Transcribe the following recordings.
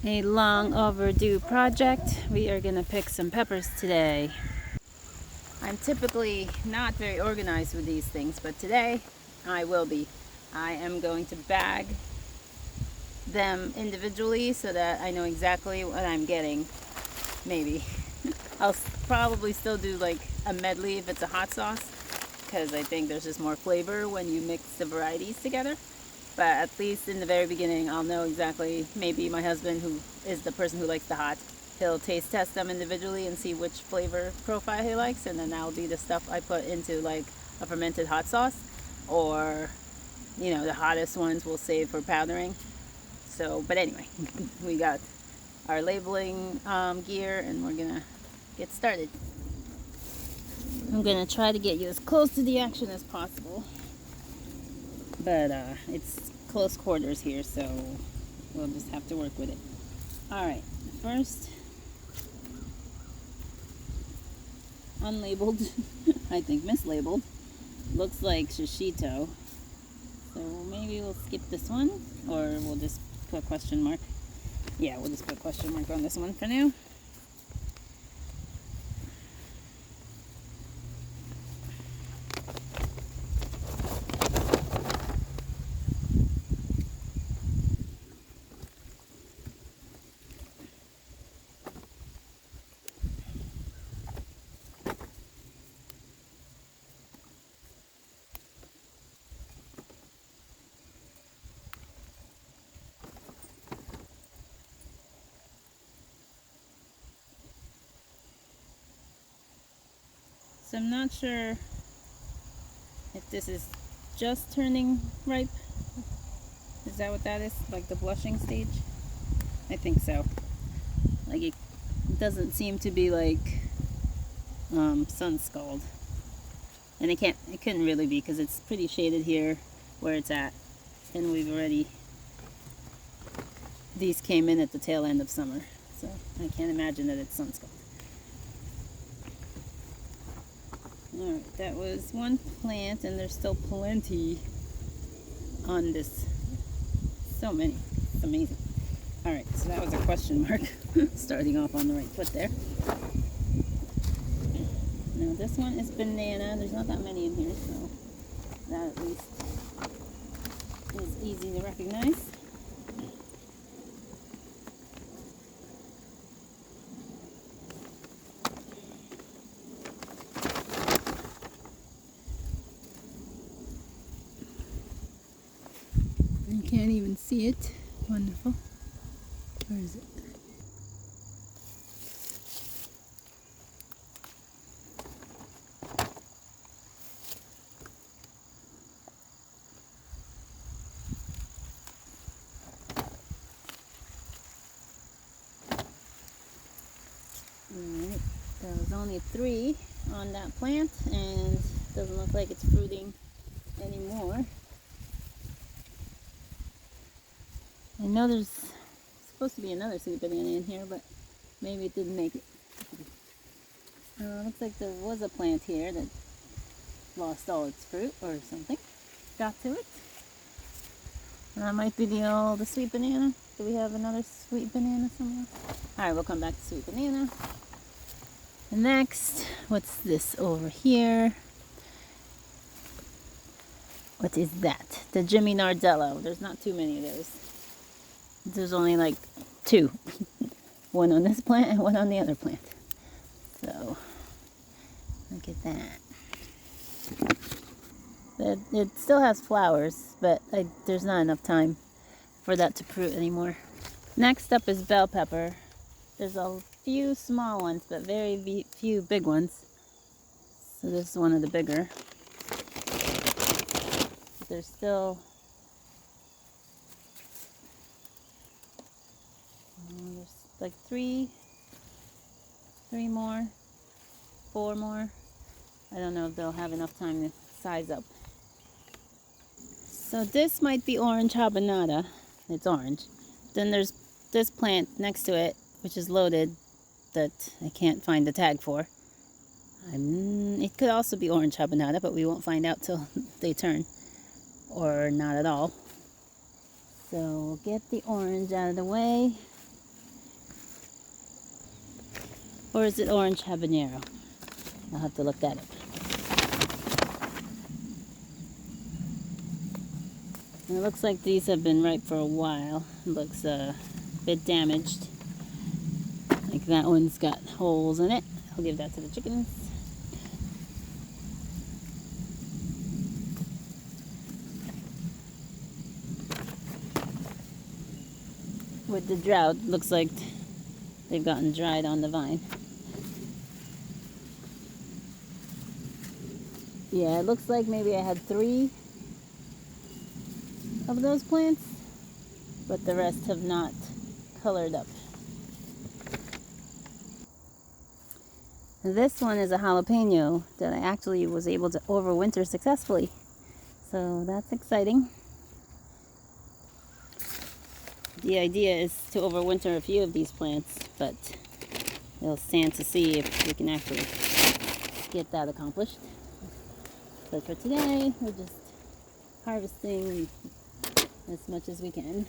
A long overdue project. We are gonna pick some peppers today. I'm typically not very organized with these things, but today I will be. I am going to bag them individually so that I know exactly what I'm getting. Maybe. I'll probably still do like a medley if it's a hot sauce, because I think there's just more flavor when you mix the varieties together. But at least in the very beginning, I'll know exactly. Maybe my husband, who is the person who likes the hot, he'll taste test them individually and see which flavor profile he likes, and then that'll be the stuff I put into like a fermented hot sauce, or the hottest ones we'll save for powdering. So, but anyway, we got our labeling gear, and we're gonna get started. I'm gonna try to get you as close to the action as possible, but it's close quarters here, so we'll just have to work with it. Alright, first, unlabeled, I think mislabeled, looks like shishito, so maybe we'll skip this one, or we'll just put a question mark. Yeah, we'll just put a question mark on this one for now. So I'm not sure if this is just turning ripe. Is that what that is? Like the blushing stage? I think so. Like it doesn't seem to be like sun scald. And it couldn't really be, because it's pretty shaded here where it's at. And these came in at the tail end of summer. So I can't imagine that it's sun scald. Alright, that was one plant, and there's still plenty on this. So many. It's amazing. Alright, so that was a question mark. Starting off on the right foot there. Now this one is banana. There's not that many in here, so that at least is easy to recognize. You can't even see it. Wonderful. Where is it? Alright, there was only 3 on that plant, and doesn't look like it's fruiting anymore. I know there's supposed to be another sweet banana in here, but maybe it didn't make it. Looks like there was a plant here that lost all its fruit or something. Got to it. That might be the sweet banana. Do we have another sweet banana somewhere? Alright, we'll come back to sweet banana. Next, what's this over here? What is that? The Jimmy Nardello. There's not too many of those. There's only like 2. One on this plant and one on the other plant. So, look at that. It still has flowers, but there's not enough time for that to fruit anymore. Next up is bell pepper. There's a few small ones, but very few big ones. So this is one of the bigger. But there's still there's like 3 more, 4 more. I don't know if they'll have enough time to size up. So this might be orange habanada. It's orange. Then there's this plant next to it, which is loaded, that I can't find the tag for. It could also be orange habanada, but we won't find out till they turn, or not at all. So we'll get the orange out of the way. Or is it orange habanero? I'll have to look that up. And it looks like these have been ripe for a while. It looks a bit damaged. Like that one's got holes in it. I'll give that to the chickens. With the drought, looks like they've gotten dried on the vine. Yeah, it looks like maybe I had 3 of those plants, but the rest have not colored up. This one is a jalapeno that I actually was able to overwinter successfully, so that's exciting. The idea is to overwinter a few of these plants, but we'll stand to see if we can actually get that accomplished. But for today, we're just harvesting as much as we can.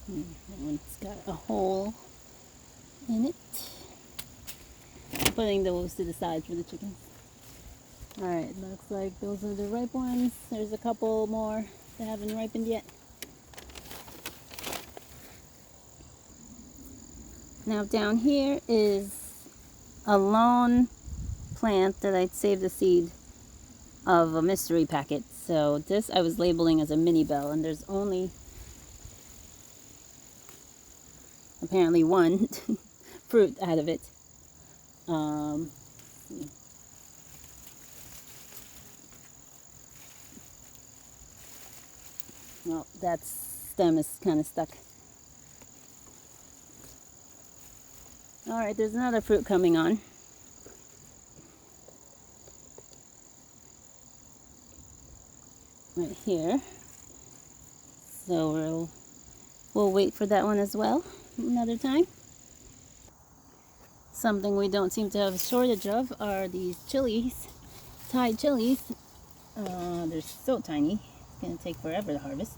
That one's got a hole in it. I'm putting those to the side for the chickens. Alright, looks like those are the ripe ones. There's a couple more that haven't ripened yet. Now down here is a lone plant that I'd saved the seed of a mystery packet. So this I was labeling as a mini bell, and there's only apparently one fruit out of it. Well, that stem is kind of stuck. Alright, there's another fruit coming on. Right here. So we'll wait for that one as well another time. Something we don't seem to have a shortage of are these chilies, Thai chilies. They're so tiny, it's going to take forever to harvest.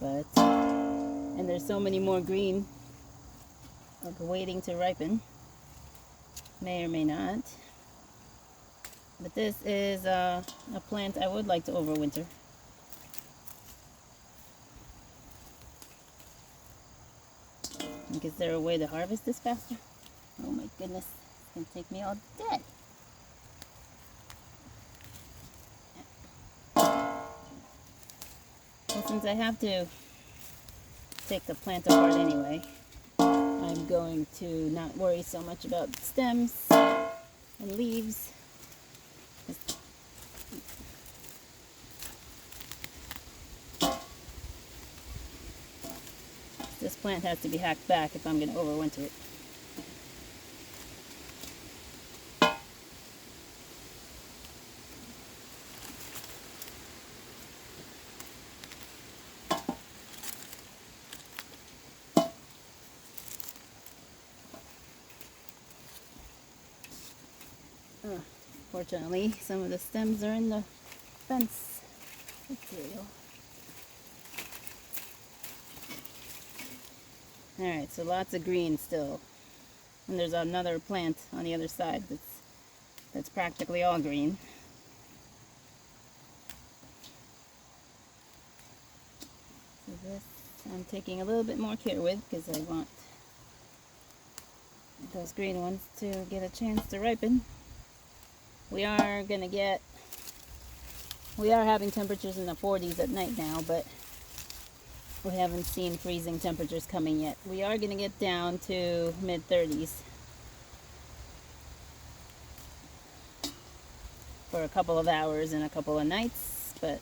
And there's so many more green waiting to ripen. May or may not. But this is a plant I would like to overwinter. Is there a way to harvest this faster? Oh my goodness, it's going to take me all day. Well, since I have to take the plant apart anyway, I'm going to not worry so much about stems and leaves. This plant has to be hacked back if I'm going to overwinter it. Fortunately, some of the stems are in the fence material. Alright, so lots of green still. And there's another plant on the other side that's practically all green. So this I'm taking a little bit more care with because I want those green ones to get a chance to ripen. We are having temperatures in the 40s at night now, but we haven't seen freezing temperatures coming yet. We are going to get down to mid-30s for a couple of hours and a couple of nights, but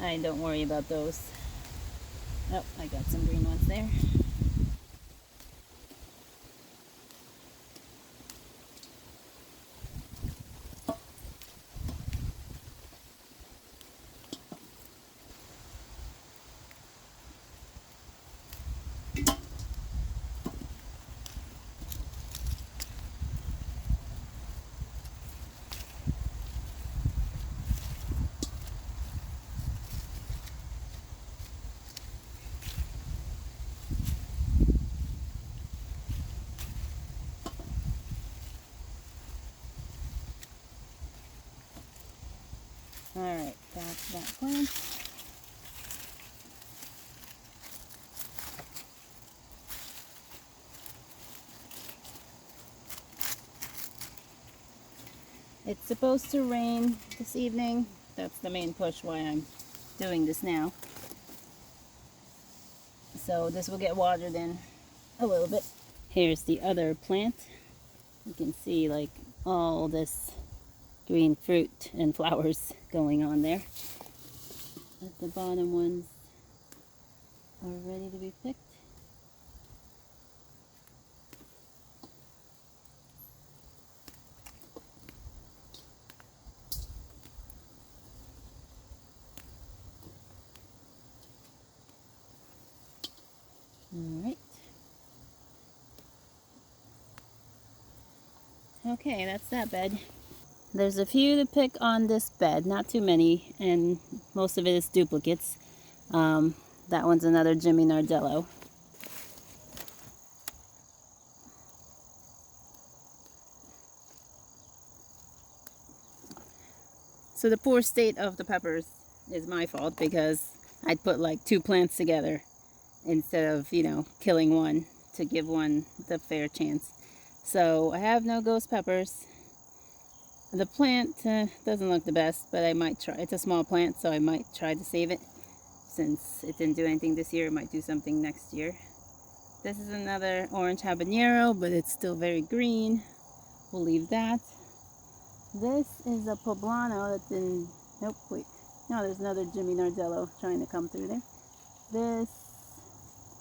I don't worry about those. Oh, I got some green ones there. Alright, that's that plant. It's supposed to rain this evening. That's the main push why I'm doing this now. So this will get watered in a little bit. Here's the other plant. You can see like all this green fruit and flowers going on there. At the bottom ones are ready to be picked. Alright. Okay, that's that bed. There's a few to pick on this bed, not too many, and most of it is duplicates. That one's another Jimmy Nardello. So the poor state of the peppers is my fault because I'd put like 2 plants together instead of, you know, killing one to give one the fair chance. So I have no ghost peppers. The plant doesn't look the best, but I might try. It's a small plant, so I might try to save it. Since it didn't do anything this year, it might do something next year. This is another orange habanero, but it's still very green. We'll leave that. This is a poblano that's in... Nope, wait. No, there's another Jimmy Nardello trying to come through there. This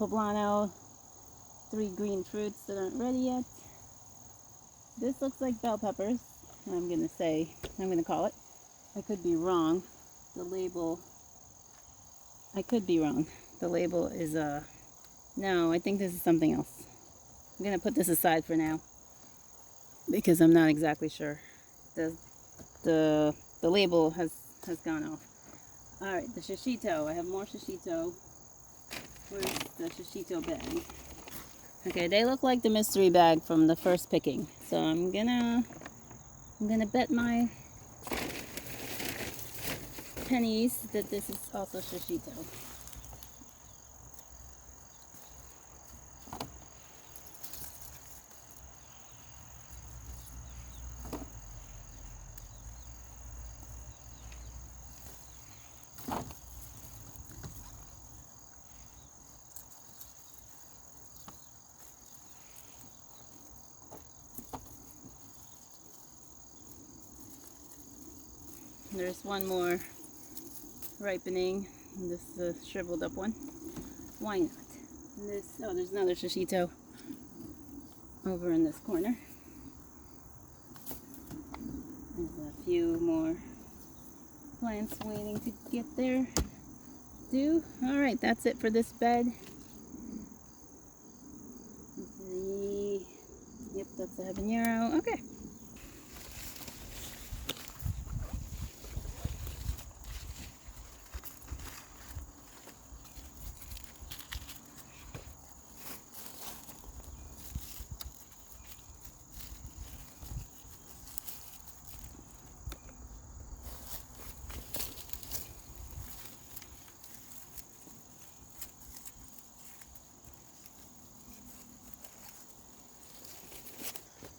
poblano, 3 green fruits that aren't ready yet. This looks like bell peppers. I'm gonna call it. I could be wrong. The label, I could be wrong. The label is no, I think this is something else. I'm gonna put this aside for now because I'm not exactly sure. The label has gone off. Alright, the shishito. I have more shishito. Where's the shishito bag? Okay, they look like the mystery bag from the first picking. So I'm gonna bet my pennies that this is also shishito. There's one more ripening. This is a shriveled up one. Why not? Oh, there's another shishito over in this corner. There's a few more plants waiting to get their due. Alright, that's it for this bed. Yep, that's the habanero. Okay.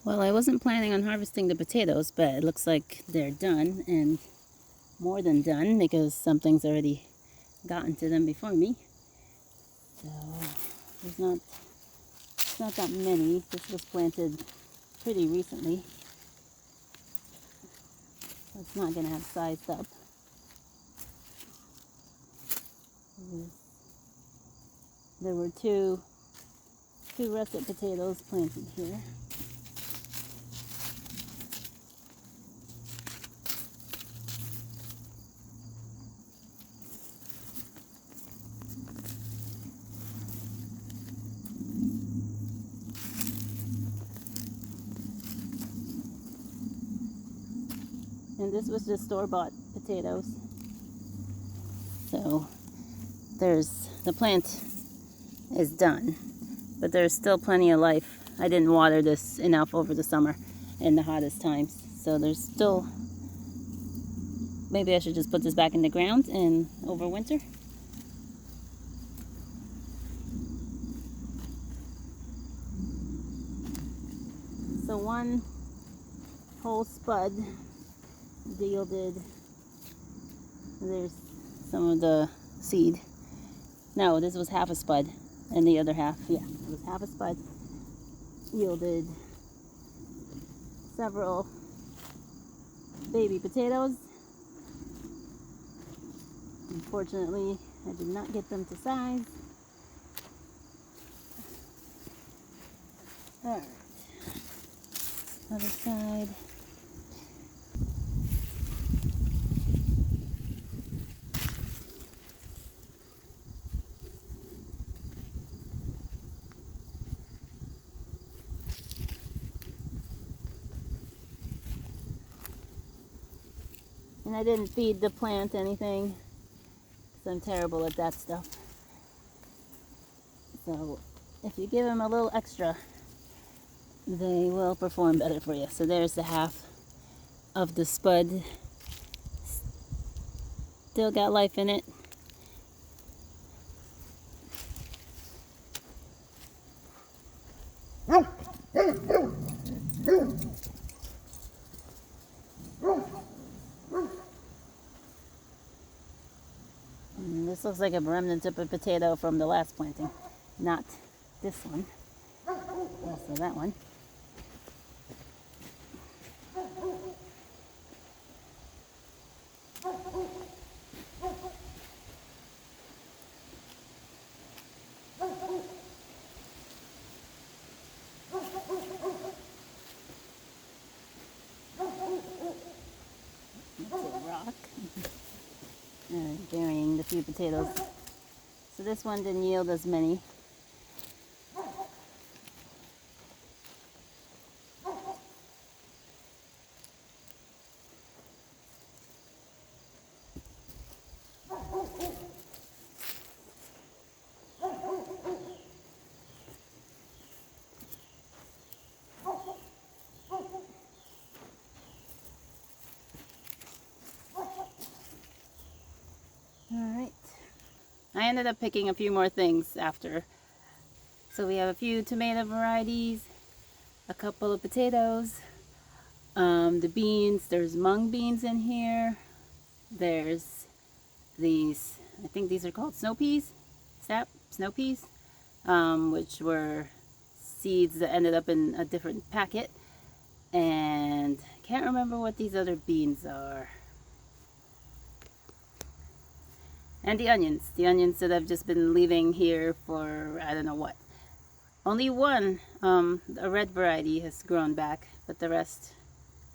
Well, I wasn't planning on harvesting the potatoes, but it looks like they're done, and more than done, because something's already gotten to them before me. So, it's not that many. This was planted pretty recently. So it's not going to have sized up. There were two russet potatoes planted here. And this was just store-bought potatoes. So the plant is done, but there's still plenty of life. I didn't water this enough over the summer in the hottest times, so there's still maybe I should just put this back in the ground and overwinter. So one whole spud yielded, there's some of the seed. No, this was half a spud, and the other half, yeah, it was half a spud, yielded several baby potatoes. Unfortunately, I did not get them to size. Alright, other side. And I didn't feed the plant anything, because I'm terrible at that stuff. So if you give them a little extra, they will perform better for you. So there's the half of the spud. Still got life in it. This looks like a remnant of a potato from the last planting, not this one. Also that one. It's a rock. Burying the few potatoes. So this one didn't yield as many. Alright. I ended up picking a few more things after. So we have a few tomato varieties, a couple of potatoes, the beans, there's mung beans in here. There's these, I think these are called snow peas, snow peas, which were seeds that ended up in a different packet. And I can't remember what these other beans are. And the onions that I've just been leaving here for I don't know what. Only one, a red variety has grown back, but the rest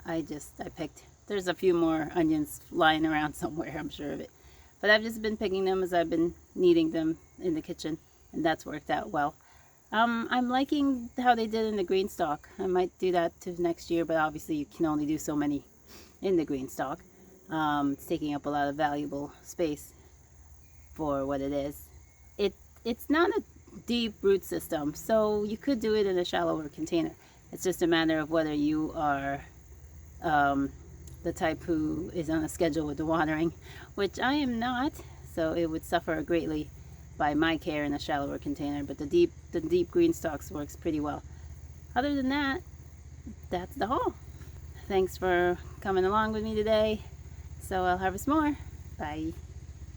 I picked. There's a few more onions lying around somewhere, I'm sure of it. But I've just been picking them as I've been needing them in the kitchen, and that's worked out well. I'm liking how they did in the green stalk. I might do that to next year, but obviously you can only do so many in the green stalk. It's taking up a lot of valuable space for what it is. It's not a deep root system, so you could do it in a shallower container. It's just a matter of whether you are the type who is on a schedule with the watering, which I am not, so it would suffer greatly by my care in a shallower container. But the deep green stalks works pretty well. Other than that, that's the haul. Thanks for coming along with me today. So I'll harvest more. Bye.